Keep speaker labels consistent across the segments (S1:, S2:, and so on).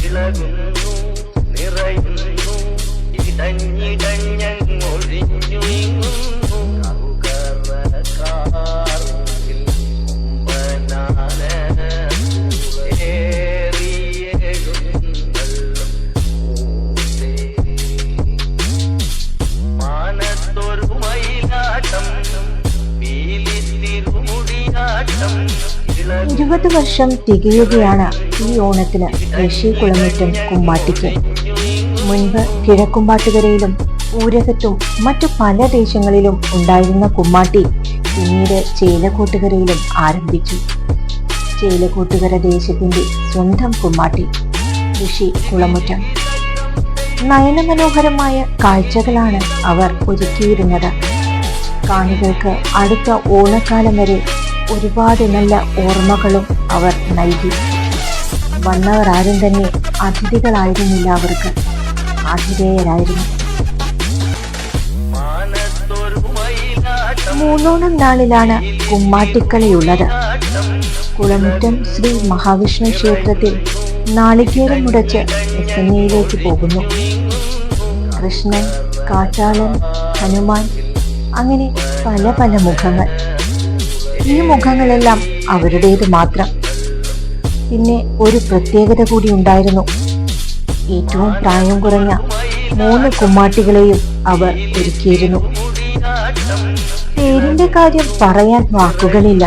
S1: ഇളകുന്നു നിറയുന്നു ഇടഞ്ഞിടഞ്ഞൊഴിഞ്ഞു മാനത്തൊരു മയിലാട്ടം
S2: 20 വർഷം തികയുകയാണ് ഈ ഓണത്തിന് ഋഷി കുളമുറ്റം കുമ്മാട്ടിക്ക്. മുൻപ് കിഴക്കുംപാട്ടുകരയിലും ഊരകത്തും മറ്റു പല ദേശങ്ങളിലും ഉണ്ടായിരുന്ന കുമ്മാട്ടി പിന്നീട് ചേലക്കോട്ടുകരയിലും ആരംഭിച്ചു. ചേലക്കോട്ടുകര ദേശത്തിന്റെ സ്വന്തം കുമ്മാട്ടി ഋഷി കുളമുറ്റം. നയനമനോഹരമായ കാഴ്ചകളാണ് അവർ ഒരുക്കിയിരുന്നത്. കാണികൾക്ക് അടുത്ത ഓണക്കാലം വരെ ഒരുപാട് നല്ല ഓർമ്മകളും അവർ നൽകി. വന്നവർ ആരും തന്നെ അതിഥികളായിരുന്നില്ല, അവർക്ക് ആതിഥേയരായിരുന്നു. മൂന്നോണം നാളിലാണ് കുമ്മാട്ടിക്കളിയുള്ളത്. കുളമുറ്റം ശ്രീ മഹാവിഷ്ണു ക്ഷേത്രത്തിൽ നാളികേരം മുടച്ച് എസ്എൻഎയിലേക്ക് പോകുന്നു. കൃഷ്ണൻ, കാട്ടാളൻ, ഹനുമാൻ, അങ്ങനെ പല പല മുഖങ്ങൾ. ഈ മുഖങ്ങളെല്ലാം അവരുടേത് മാത്രം. പിന്നെ ഒരു പ്രത്യേകത കൂടി ഉണ്ടായിരുന്നു. ഏറ്റവും പ്രായം കുറഞ്ഞ 3 കുമ്മാട്ടികളെയും അവർ ഒരുക്കിയിരുന്നു. പേരിന്റെ കാര്യം പറയാൻ വാക്കുകളില്ല.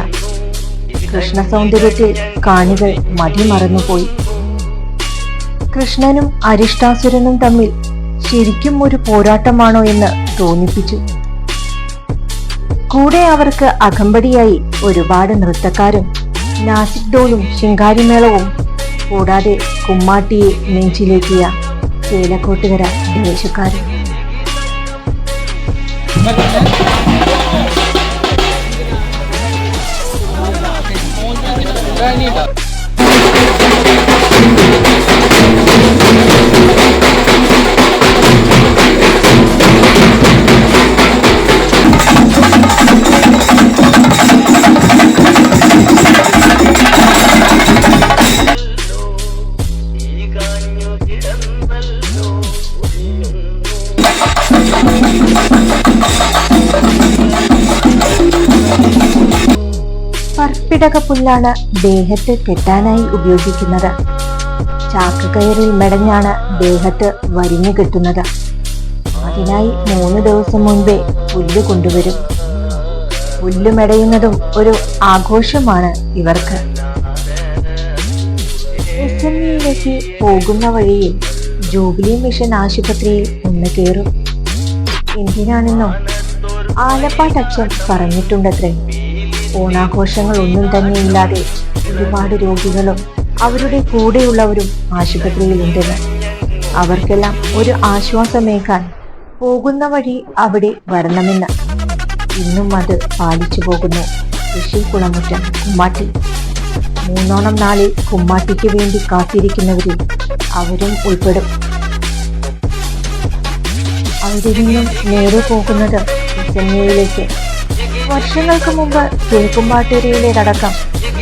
S2: കൃഷ്ണ സൗന്ദര്യത്തിൽ കാണികൾ മതിമറന്നുപോയി. കൃഷ്ണനും അരിഷ്ടാസുരനും തമ്മിൽ ശരിക്കും ഒരു പോരാട്ടമാണോ എന്ന് തോന്നിപ്പിച്ചു. കൂടെ അവർക്ക് അകമ്പടിയായി ഒരുപാട് നൃത്തക്കാരും നാസിക് ഡോളും ശിങ്കാരിമേളവും, കൂടാതെ കുമ്മാട്ടിയെ നെഞ്ചിലേക്കിയ ചേലക്കോട്ടുകര ദേശക്കാരും. പർപ്പിടകപ്പുല്ലാണ് ദേഹത്ത് കെട്ടാനായി ഉപയോഗിക്കുന്നത്. ചാക്കുകയറിൽ മെടഞ്ഞാണ് ദേഹത്ത് വരിഞ്ഞു കെട്ടുന്നത്. അതിനായി 3 ദിവസം മുൻപേ പുല്ല് കൊണ്ടുവരും. പുല്ല് മെടയുന്നതും ഒരു ആഘോഷമാണ് ഇവർക്ക്. എസ്എൻഇയിലേക്ക് പോകുന്ന വഴിയിൽ ജൂബിലി മിഷൻ ആശുപത്രിയിൽ ഒന്ന് കയറും. എന്തിനാണെന്നോ ആലപ്പാട്ടച്ഛൻ പറഞ്ഞിട്ടുണ്ടത്രേ. ഓണാഘോഷങ്ങൾ ഒന്നും തന്നെ ഇല്ലാതെ ഒരുപാട് രോഗികളും അവരുടെ കൂടെയുള്ളവരും ആശുപത്രിയിലുണ്ടെന്ന്. അവർക്കെല്ലാം ഒരു ആശ്വാസമേകാൻ പോകുന്ന വഴി അവിടെ വരണമെന്ന് ഇന്നും അത് പാലിച്ചു പോകുന്നു ഋഷി കുളമുറ്റം കുമ്മാട്ടി. മൂന്നോണം നാളിൽ കുമ്മാട്ടിക്ക് വേണ്ടി കാത്തിരിക്കുന്നവരിൽ അവരും ഉൾപ്പെടും. അവിടെ നിന്നും നേരെ പോകുന്നത് എസ്എൻഎയിലേക്ക്. വർഷങ്ങൾക്ക് മുമ്പ് കിഴക്കുംപാട്ടൂരിലേതടക്കം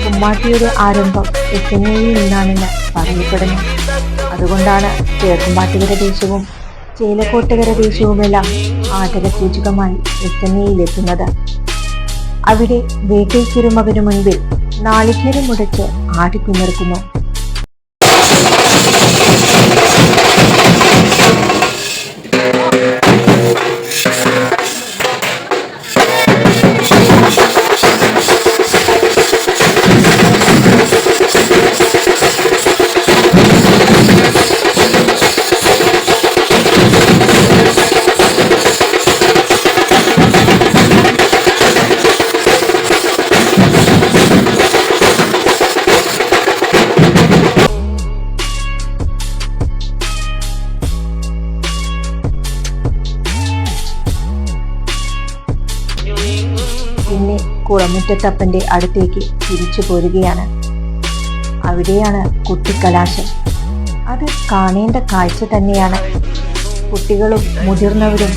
S2: കുമ്മാട്ടിയുടെ ആരംഭം എസ്എൻഎയിൽ നിന്നാണെന്ന് പറയപ്പെടുന്നു. അതുകൊണ്ടാണ് കിഴക്കുംപാട്ടുകര ദേശവും ചേലക്കോട്ടുകര ദേശവുമെല്ലാം ആദരസൂചകമായി എസ്എൻഎയിലെത്തുന്നത്. അവിടെ വേട്ടയ്ക്കൊരുമകനു മുൻപിൽ നാളികേരം മുടച്ച് ആടിക്കുമിർക്കുന്നു. പിന്നെ കുളമുറ്റത്തപ്പന്റെ അടുത്തേക്ക് തിരിച്ചു പോരുകയാണ്. അവിടെയാണ് കുട്ടിക്കലാശം. അത് കാണേണ്ട കാഴ്ച തന്നെയാണ്. കുട്ടികളും മുതിർന്നവരും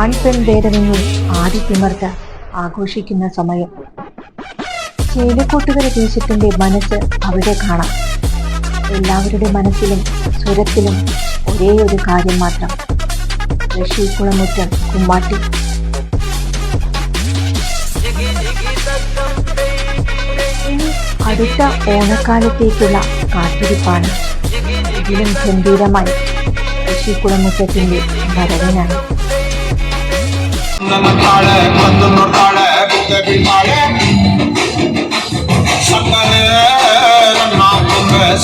S2: ആൺപെൺ ഭേദമന്യേ ആടിത്തിമർത്ത് ആഘോഷിക്കുന്ന സമയം. ചേലക്കോട്ടുകര ദേശത്തിന്റെ മനസ്സ് അവിടെ കാണാം. എല്ലാവരുടെ മനസ്സിലും സ്വരത്തിലും ഒരേ ഒരു കാര്യം മാത്രം: ഋഷികുളമുറ്റം കുമ്മാട്ടി. ഇനി അടുത്ത ഓണക്കാലത്തേക്കുള്ള കാത്തിരിപ്പാണ്. ഇതിലും ഗംഭീരമായി ഋഷികുളമുറ്റത്തിന്റെ വരവിനാണ്.
S3: ಸಕ್ಕರೆ ನನ್ನ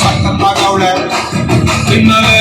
S3: ಸಕ್ಕ ತಗವಳೆ ತಿನ್ನಲೇ